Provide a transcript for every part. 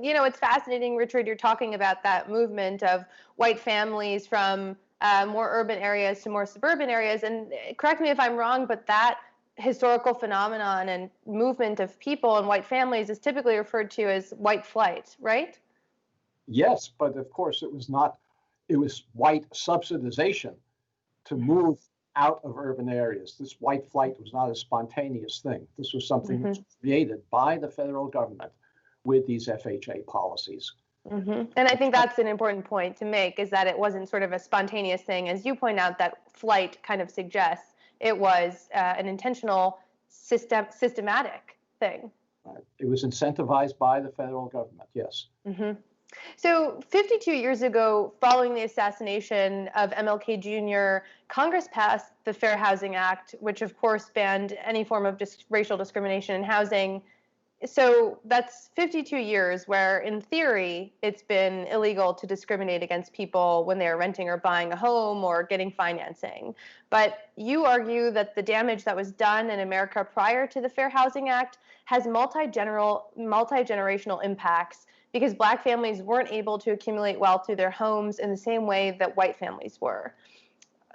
it's fascinating, Richard, you're talking about that movement of white families from more urban areas to more suburban areas. And correct me if I'm wrong, but that historical phenomenon and movement of people and white families is typically referred to as white flight, right? Yes, but of course it was not, it was white subsidization to move out of urban areas. This white flight was not a spontaneous thing. This was something that was created by the federal government with these FHA policies. And I think that's an important point to make, is that it wasn't sort of a spontaneous thing. As you point out, that flight kind of suggests it was an intentional, systematic thing. It was incentivized by the federal government, yes. So 52 years ago, following the assassination of MLK Jr., Congress passed the Fair Housing Act, which of course banned any form of racial discrimination in housing. So that's 52 years where, in theory, it's been illegal to discriminate against people when they're renting or buying a home or getting financing. But you argue that the damage that was done in America prior to the Fair Housing Act has multi-generational impacts, because Black families weren't able to accumulate wealth through their homes in the same way that white families were.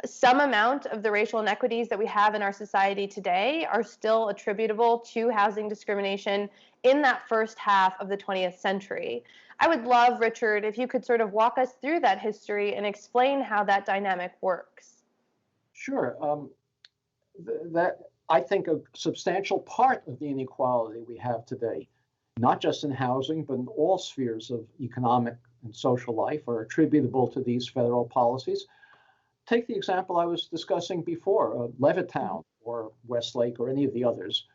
Some amount of the racial inequities that we have in our society today are still attributable to housing discrimination in that first half of the 20th century. I would love, Richard, if you could sort of walk us through that history and explain how that dynamic works. Sure. That, I think, a substantial part of the inequality we have today, not just in housing, but in all spheres of economic and social life, are attributable to these federal policies. Take the example I was discussing before, Levittown or Westlake or any of the others.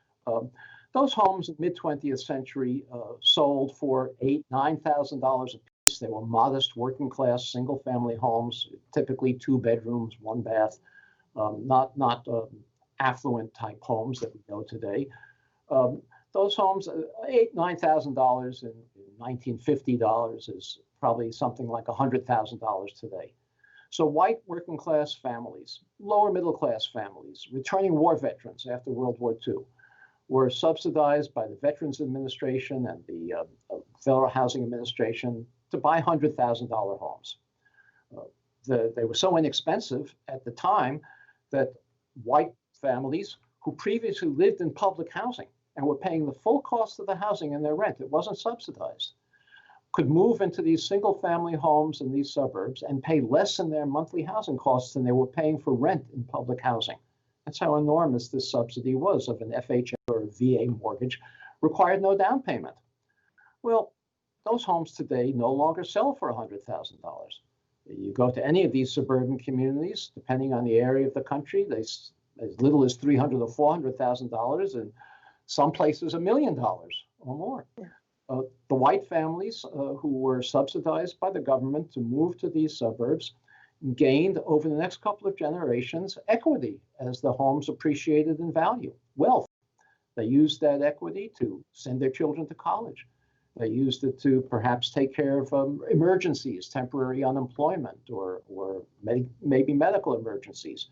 Those homes in the mid-20th century sold for $8,000, $9,000 a piece. They were modest working-class single-family homes, typically 2 bedrooms, 1 bath, not affluent type homes that we know today. Those homes, $8,000, $9,000 in 1950 dollars is probably something like $100,000 today. So white working class families, lower middle class families, returning war veterans after World War II, were subsidized by the Veterans Administration and the Federal Housing Administration to buy $100,000 homes. They were so inexpensive at the time that white families who previously lived in public housing and were paying the full cost of the housing and their rent, it wasn't subsidized, could move into these single-family homes in these suburbs and pay less in their monthly housing costs than they were paying for rent in public housing. That's how enormous this subsidy was of an FHA or VA mortgage, required no down payment. Well, those homes today no longer sell for $100,000. You go to any of these suburban communities, depending on the area of the country, they as little as $300,000 or $400,000, and some places $1 million or more. The white families who were subsidized by the government to move to these suburbs gained over the next couple of generations equity as the homes appreciated in value, wealth. They used that equity to send their children to college. They used it to perhaps take care of emergencies, temporary unemployment, or maybe medical emergencies.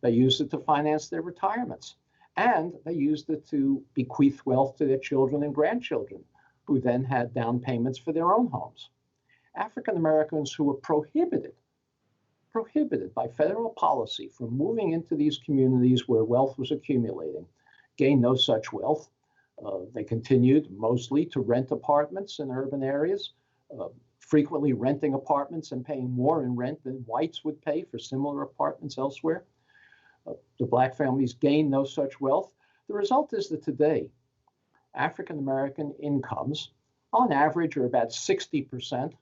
They used it to finance their retirements. And they used it to bequeath wealth to their children and grandchildren, who then had down payments for their own homes. African Americans who were prohibited by federal policy from moving into these communities where wealth was accumulating gained no such wealth. They continued mostly to rent apartments in urban areas, frequently renting apartments and paying more in rent than whites would pay for similar apartments elsewhere. The Black families gained no such wealth. The result is that today, African American incomes, on average, are about 60%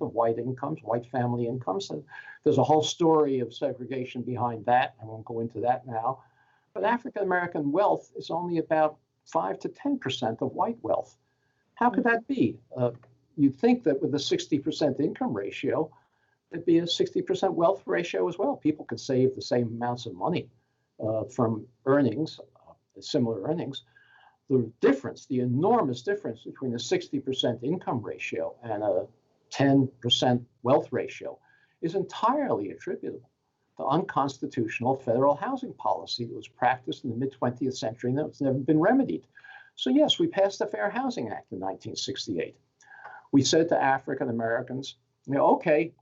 of white incomes, white family incomes. And there's a whole story of segregation behind that. I won't go into that now. But African American wealth is only about 5 to 10% of white wealth. How could that be? You'd think that with a 60% income ratio, there'd be a 60% wealth ratio as well. People could save the same amounts of money from earnings, similar earnings. The difference, the enormous difference between a 60% income ratio and a 10% wealth ratio is entirely attributable to unconstitutional federal housing policy that was practiced in the mid-20th century and that's never been remedied. So yes, we passed the Fair Housing Act in 1968. we said to African Americans, okay,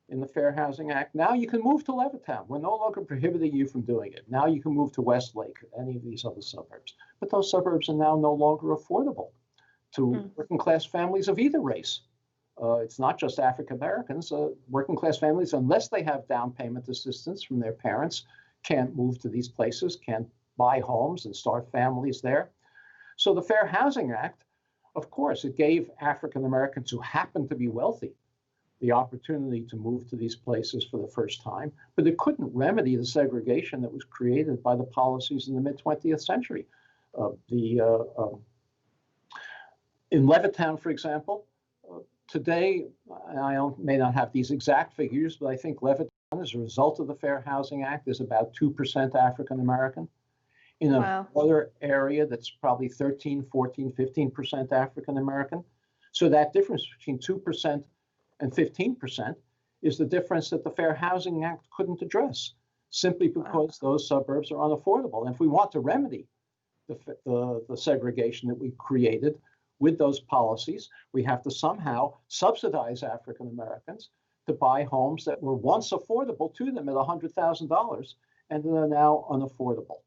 in the Fair Housing Act, now you can move to Levittown. We're no longer prohibiting you from doing it. Now you can move to Westlake, any of these other suburbs. But those suburbs are now no longer affordable to working class families of either race. It's not just African Americans. Working class families, unless they have down payment assistance from their parents, can't move to these places, can't buy homes and start families there. So the Fair Housing Act, of course, it gave African Americans who happened to be wealthy the opportunity to move to these places for the first time, but it couldn't remedy the segregation that was created by the policies in the mid-20th century. In Levittown, for example, today, may not have these exact figures, but I think Levittown, as a result of the Fair Housing Act, is about 2% African American. In another area that's probably 13, 14, 15% African American. So that difference between 2% and 15% is the difference that the Fair Housing Act couldn't address, simply because those suburbs are unaffordable. And if we want to remedy the segregation that we created with those policies, we have to somehow subsidize African Americans to buy homes that were once affordable to them at $100,000 and that are now unaffordable.